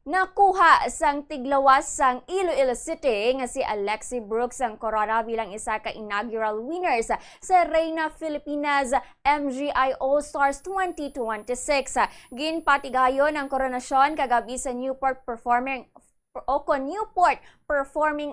Nakuha sang tiglawas sang Iloilo City nga si Alexie Brooks ang corona bilang isa ka inaugural winners sa Reina Filipinas MGI All-Stars 2026. Ginpatigayon ang koronasyon kagabi sa Newport Performing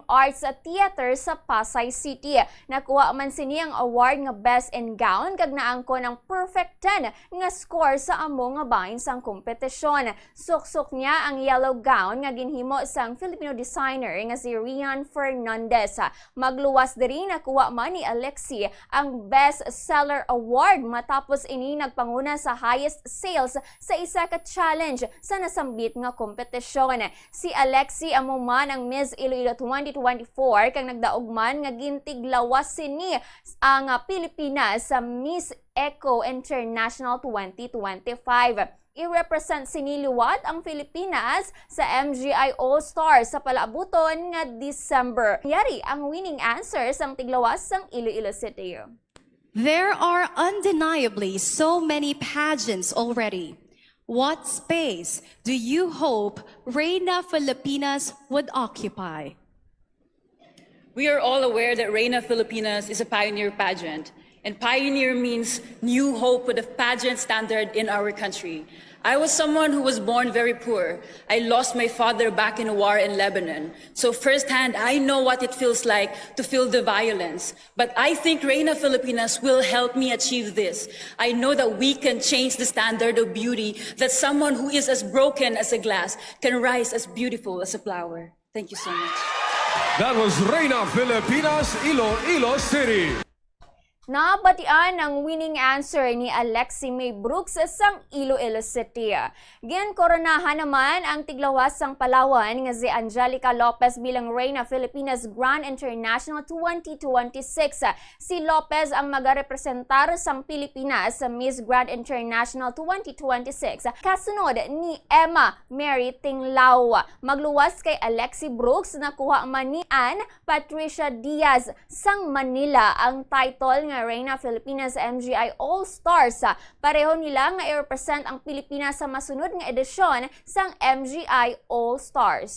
Arts Theater sa Pasay City. Nakuha man sini ang award nga Best in Gown kag naangkon ang perfect 10 nga score sa amo nga bahin sang kompetisyon. Suksok niya ang yellow gown nga ginhimo sang Filipino designer nga si Reina Fernandez. Magluwas diri nakuha man ni Alexie ang Best Seller Award matapos ini nagpanguna sa highest sales sa isa ka challenge sa nasambit nga kompetisyon. Si Alexie amo man ang Miss Iloilo 2024 kang nagdaog man nga gintiglawas sini ang Pilipinas sa Miss Eco International 2025. I-represent sini liwat ang Filipinas sa MGI All-Stars sa palaabuton nga December. Yari ang winning answer sang tiglawas sang Iloilo City. There are undeniably so many pageants already. What space do you hope Reina Filipinas would occupy? We are all aware that Reina Filipinas is a pioneer pageant, and pioneer means new hope with a pageant standard in our country. I was someone who was born very poor. I lost my father back in a war in Lebanon. So firsthand, I know what it feels like to feel the violence. But I think Reina Filipinas will help me achieve this. I know that we can change the standard of beauty, that someone who is as broken as a glass can rise as beautiful as a flower. Thank you so much. That was Reina Filipinas, Iloilo City. Nabatian ang winning answer ni Alexie Brooks sang Iloilo City. Ginkoronahan naman ang tiglawas sang Palawan nga si Angelica Lopez bilang Reina Filipinas Grand International 2026. Si Lopez ang magarepresentar sang Pilipinas sa Miss Grand International 2026 kasunod ni Emma Mary Tinglao. Magluwas kay Alexie Brooks nakuha man ni Ann Patricia Diaz sang Manila ang title nga Reina Filipinas MGI All-Stars. Pareho nila nga i-represent ang Pilipinas sa masunod nga edisyon sang MGI All-Stars.